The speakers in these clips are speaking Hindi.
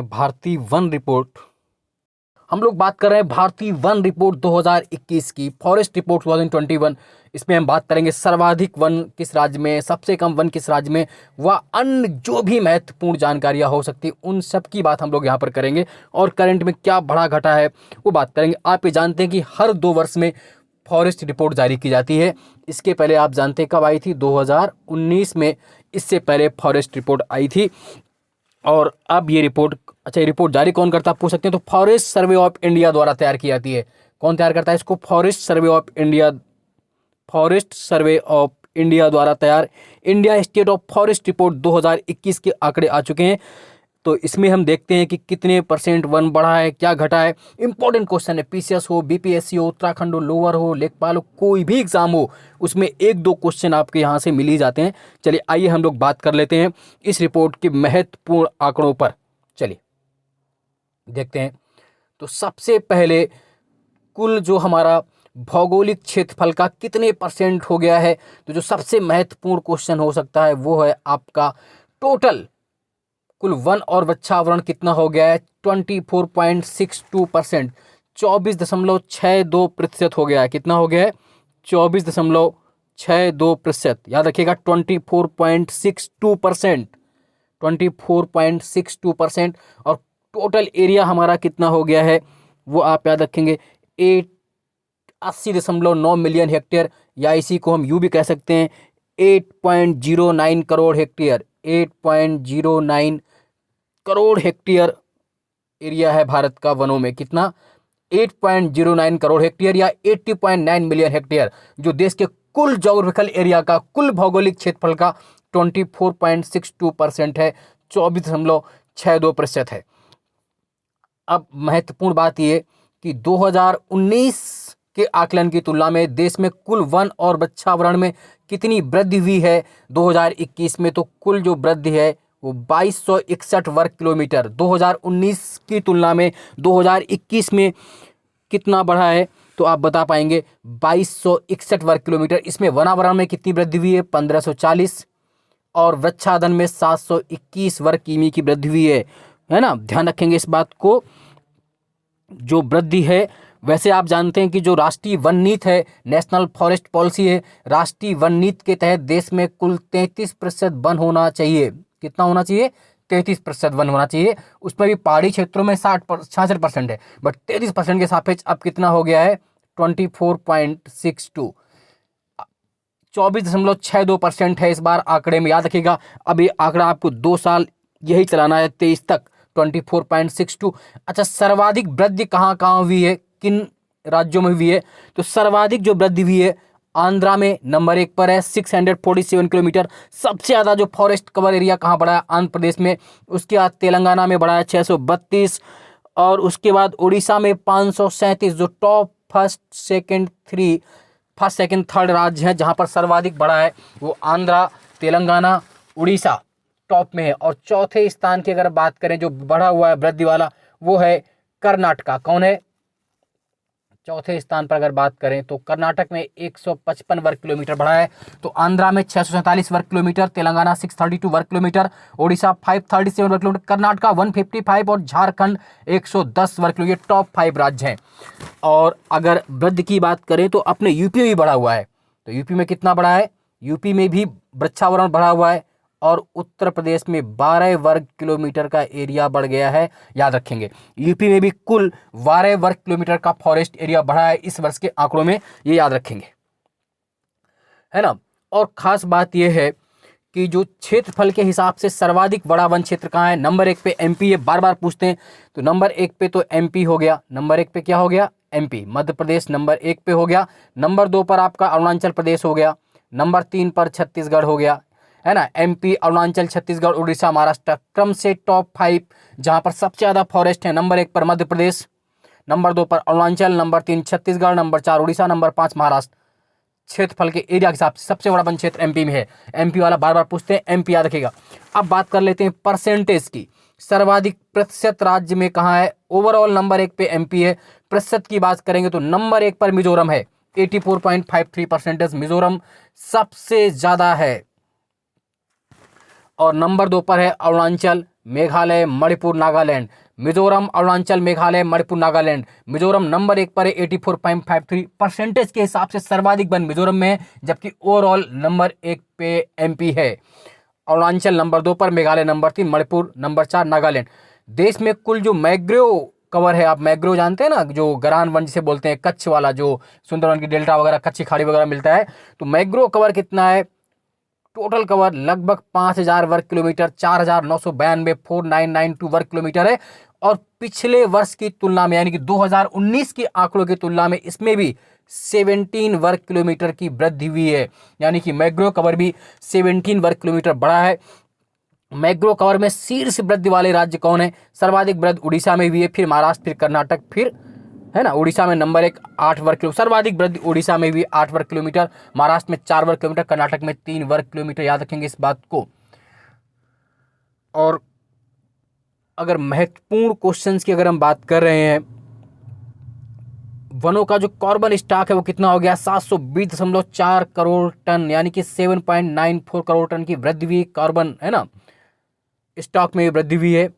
भारतीय वन रिपोर्ट। हम लोग बात कर रहे हैं भारतीय वन रिपोर्ट 2021 की, फॉरेस्ट रिपोर्ट 2021। इसमें हम बात करेंगे सर्वाधिक वन किस राज्य में, सबसे कम वन किस राज्य में, व अन्य जो भी महत्वपूर्ण जानकारियां हो सकती उन सब की बात हम लोग यहाँ पर करेंगे। और करंट में क्या बढ़ा घटा है वो बात करेंगे। आप ये जानते हैं कि हर 2 वर्ष में फॉरेस्ट रिपोर्ट जारी की जाती है। इसके पहले आप जानते हैं कब आई थी? 2019 में इससे पहले फॉरेस्ट रिपोर्ट आई थी। और अब ये रिपोर्ट, अच्छा ये रिपोर्ट जारी कौन करता है पूछ सकते हैं, तो फॉरेस्ट सर्वे ऑफ इंडिया द्वारा तैयार की जाती है। कौन तैयार करता है इसको? Forest survey of India, forest survey of India द्वारा तैयार India state of forest report 2021 के आंकड़े आ चुके हैं। तो इसमें हम देखते हैं कि कितने % वन बढ़ा है, क्या घटा है। इंपॉर्टेंट क्वेश्चन है, पीसीएस हो, बीपीएससी हो, उत्तराखंड हो, लोअर हो, लेखपाल हो, कोई भी एग्जाम हो, उसमें 1-2 क्वेश्चन आपके यहाँ से मिल ही जाते हैं। चलिए आइए हम लोग बात कर लेते हैं इस रिपोर्ट के महत्वपूर्ण आंकड़ों पर। चलिए देखते हैं। तो सबसे पहले कुल जो हमारा भौगोलिक क्षेत्रफल का कितने % हो गया है, तो जो सबसे महत्वपूर्ण क्वेश्चन हो सकता है वो है आपका टोटल कुल वन और वृक्षावरण कितना हो गया है? 24.62%, 24.62% हो गया है। कितना हो गया है? 24.62%। याद रखिएगा 24.62%, 24.62%। और टोटल एरिया हमारा कितना हो गया है वो आप याद रखेंगे 80.9 मिलियन हेक्टेयर, या इसी को हम यूं भी कह सकते हैं 8.09 crore hectare. 8.09 crore hectare area है भारत का वनों में। कितना? 8.09 करोड़ हेक्टेयर या 80.9 मिलियन हेक्टेयर, जो देश के कुल ज्योग्राफिकल एरिया का, कुल भौगोलिक क्षेत्रफल का 24.62% है, 24.62% है। अब महत्वपूर्ण बात यह कि 2019 के आकलन की तुलना में देश में कुल वन और वृक्षावरण में कितनी वृद्धि हुई है 2021 में, तो कुल जो वृद्धि है वो 2261 वर्ग किलोमीटर। 2019 की तुलना में 2021 में कितना बढ़ा है तो आप बता पाएंगे 2261 वर्ग किलोमीटर। इसमें वनावरण में कितनी वृद्धि हुई है? 1540, और वृक्षाधन में 721 वर्ग किमी की वृद्धि हुई है ना। ध्यान रखेंगे इस बात को, जो वृद्धि है। वैसे आप जानते हैं कि जो राष्ट्रीय वन नीति है, नेशनल फॉरेस्ट पॉलिसी है, राष्ट्रीय वन नीति के तहत देश में कुल 33% वन होना चाहिए। कितना होना चाहिए? 33% वन होना चाहिए। उसमें भी पहाड़ी क्षेत्रों में 66% है, बट 33% के सापेक्ष अब कितना हो गया है? 24.62, 24.62% है इस बार आंकड़े में। याद रखिएगा, अब ये आंकड़ा आपको 2 साल यही चलाना है, 23 तक, 24.62। अच्छा, सर्वाधिक वृद्धि कहाँ कहाँ हुई है, किन राज्यों में हुई है? तो सर्वाधिक जो वृद्धि हुई है आंध्रा में नंबर 1 पर है, 647 किलोमीटर। सबसे ज़्यादा जो फॉरेस्ट कवर एरिया कहाँ बढ़ा है? आंध्र प्रदेश में। उसके बाद तेलंगाना में बढ़ा है 632, और उसके बाद उड़ीसा में 537। जो टॉप फर्स्ट सेकंड थर्ड राज्य हैं जहाँ पर सर्वाधिक बढ़ा है वो आंध्रा, तेलंगाना, उड़ीसा टॉप में है। और चौथे स्थान की अगर बात करें जो बढ़ा हुआ है वृद्धि वाला, वो है कर्नाटका। कौन है चौथे स्थान पर? अगर बात करें तो कर्नाटक में 155 वर्ग किलोमीटर बढ़ा है। तो आंध्रा में 647 वर्ग किलोमीटर, तेलंगाना 632 वर्ग किलोमीटर, उड़ीसा 537 वर्ग किलोमीटर, कर्नाटका 155 और झारखंड 110 वर्ग किलोमीटर। टॉप 5 राज्य हैं। और अगर वृद्धि की बात करें तो अपने यूपी में भी बढ़ा हुआ है। तो यूपी में कितना बढ़ा है? यूपी में भी वृक्षावरण बढ़ा हुआ है। और उत्तर प्रदेश में 12 वर्ग किलोमीटर का एरिया बढ़ गया है। याद रखेंगे, यूपी में भी कुल 12 वर्ग किलोमीटर का फॉरेस्ट एरिया बढ़ा है इस वर्ष के आंकड़ों में, ये याद रखेंगे, है ना। और खास बात यह है कि जो क्षेत्रफल के हिसाब से सर्वाधिक बड़ा वन क्षेत्र कहाँ है? नंबर 1 पे एमपी है। बार बार पूछते हैं, तो नंबर 1 पे तो एमपी हो गया। नंबर 1 पे क्या हो गया? एमपी। मध्य प्रदेश नंबर 1 पे हो गया। नंबर 2 पर आपका अरुणाचल प्रदेश हो गया। नंबर 3 पर छत्तीसगढ़ हो गया, है ना। एमपी, अरुणाचल, छत्तीसगढ़, उड़ीसा, महाराष्ट्र। क्रम से टॉप 5 जहां पर सबसे ज्यादा फॉरेस्ट है, नंबर 1 पर मध्य प्रदेश, नंबर 2 पर Arunachal, number 3 Chhattisgarh, number 4 Orissa, number 5 Maharashtra. क्षेत्रफल के एरिया के हिसाब से सबसे बड़ा वन क्षेत्र एमपी में है। एमपी वाला बार बार पूछते हैं, एमपी याद रखिएगा। अब बात कर लेते हैं परसेंटेज की। सर्वाधिक प्रतिशत राज्य में कहाँ है? ओवरऑल नंबर 1 पे एमपी है। प्रतिशत की बात करेंगे तो नंबर 1 पर मिजोरम है, 84.53%। मिजोरम सबसे ज्यादा है। और नंबर 2 पर है अरुणाचल, मेघालय, मणिपुर, नागालैंड। मिजोरम, अरुणाचल, मेघालय, मणिपुर, नागालैंड। मिजोरम नंबर 1 पर है 84.53 परसेंटेज के हिसाब से सर्वाधिक वन मिजोरम में है, जबकि ओवरऑल नंबर 1 पे एमपी है। अरुणाचल नंबर 2 पर, मेघालय नंबर 3, मणिपुर नंबर 4, नागालैंड। देश में कुल जो मैंग्रोव कवर है, आप मैंग्रोव जानते हैं ना, जो गरान वन जिसे बोलते हैं, कच्छ वाला जो सुंदरवन की डेल्टा वगैरह, कच्ची खाड़ी वगैरह मिलता है, तो मैंग्रोव कवर कितना है? टोटल कवर लगभग 5000 वर्ग किलोमीटर, 4992 4992 वर्ग किलोमीटर है। और पिछले वर्ष की तुलना में, यानी कि 2019 के आंकड़ों की तुलना में इसमें भी 17 वर्ग किलोमीटर की वृद्धि हुई है, यानी कि मैंग्रोव कवर भी 17 वर्ग किलोमीटर बढ़ा है। मैंग्रोव कवर में शीर्ष वृद्धि वाले राज्य कौन है? सर्वाधिक वृद्धि उड़ीसा में हुई है, फिर महाराष्ट्र, फिर कर्नाटक, फिर है ना, उड़ीसा में नंबर 1 8 वर्ग किलोमीटर, सर्वाधिक वृद्धि उड़ीसा में भी 8 वर्ग किलोमीटर, महाराष्ट्र में 4 वर्ग किलोमीटर, कर्नाटक में 3 वर्ग किलोमीटर। याद रखेंगे इस बात को। और अगर महत्वपूर्ण क्वेश्चंस की अगर हम बात कर रहे हैं, वनों का जो कार्बन स्टॉक है वो कितना हो गया? 720.4 करोड़ टन, यानी कि 7.94 करोड़ टन की वृद्धि हुई कार्बन, है ना, स्टॉक में वृद्धि हुई है।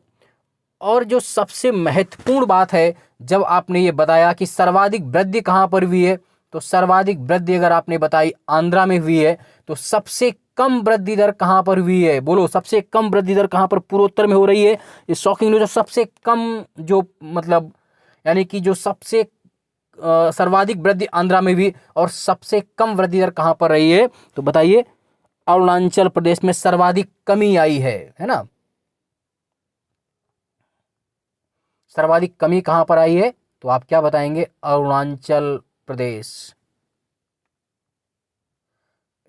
और जो सबसे महत्वपूर्ण बात है, जब आपने ये बताया कि सर्वाधिक वृद्धि कहाँ पर हुई है, तो सर्वाधिक वृद्धि अगर आपने बताई आंध्रा में हुई है, तो सबसे कम वृद्धि दर कहाँ पर हुई है? बोलो, सबसे कम वृद्धि दर कहाँ पर? पूर्वोत्तर में हो रही है। ये शॉकिंग न्यूज है। सबसे कम जो मतलब, यानी कि जो सबसे सर्वाधिक वृद्धि आंध्रा में हुई, और सबसे कम वृद्धि दर कहाँ पर रही है? तो बताइए। अरुणाचल प्रदेश में सर्वाधिक कमी आई है ना। सर्वाधिक कमी कहां पर आई है? तो आप क्या बताएंगे? अरुणाचल प्रदेश।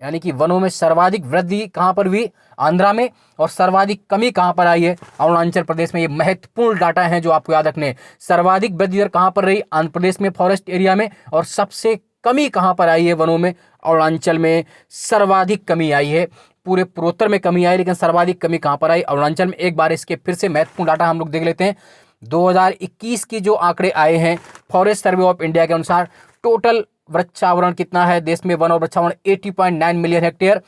यानी कि वनों में सर्वाधिक वृद्धि कहां पर हुई? आंध्रा में। और सर्वाधिक कमी कहां पर आई है? अरुणाचल प्रदेश में। ये महत्वपूर्ण डाटा है जो आपको याद रखने हैं। सर्वाधिक वृद्धि दर कहां पर रही? आंध्र प्रदेश में, फॉरेस्ट एरिया में। और सबसे कमी कहां पर आई है वनों में? अरुणाचल में सर्वाधिक कमी आई है। पूरे पूर्वोत्तर में कमी आई, लेकिन सर्वाधिक कमी कहां पर आई? अरुणाचल में। एक बार इसके फिर से महत्वपूर्ण डाटा हम लोग देख लेते हैं। 2021 की जो आंकड़े आए हैं फॉरेस्ट सर्वे ऑफ इंडिया के अनुसार, टोटल वृक्षावरण कितना है देश में? वन और वृक्षावरण 80.9 मिलियन हेक्टेयर।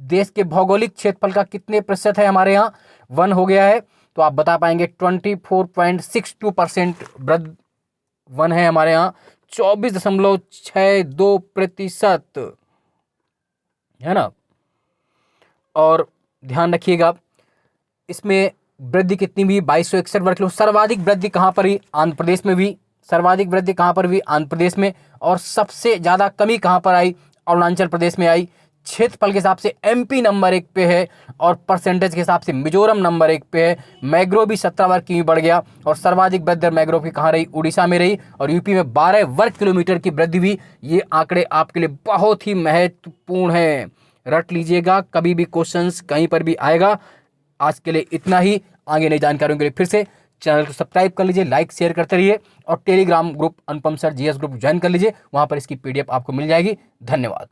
देश के भौगोलिक क्षेत्रफल का कितने प्रतिशत है हमारे यहाँ वन हो गया है? तो आप बता पाएंगे 24.62% वृद्ध वन है हमारे यहाँ। 24.62%, है ना। और ध्यान रखिएगा, इसमें वृद्धि कितनी भी? 2261 वर्ग किलोमीटर। सर्वाधिक वृद्धि कहां पर हुई? आंध्र प्रदेश में भी। सर्वाधिक वृद्धि कहां पर हुई? आंध्र प्रदेश में। और सबसे ज्यादा कमी कहां पर आई? अरुणाचल प्रदेश में आई। क्षेत्रफल के हिसाब से एमपी नंबर 1 पे है, और परसेंटेज के हिसाब से मिजोरम नंबर 1 पे है। मैंग्रोव भी 17 वर्ग की बढ़ गया, और सर्वाधिक वृद्धि मैंग्रोव की कहां रही? उड़ीसा में रही। और यूपी में 12 वर्ग किलोमीटर की वृद्धि हुई। ये आंकड़े आपके लिए बहुत ही महत्वपूर्ण है, रट लीजिएगा, कभी भी क्वेश्चंस कहीं पर भी आएगा। आज के लिए इतना ही। आगे नई जानकारियों के लिए फिर से चैनल को सब्सक्राइब कर लीजिए, लाइक शेयर करते रहिए, और टेलीग्राम ग्रुप अनुपम सर जीएस ग्रुप ज्वाइन कर लीजिए। वहां पर इसकी पीडीएफ आपको मिल जाएगी। धन्यवाद।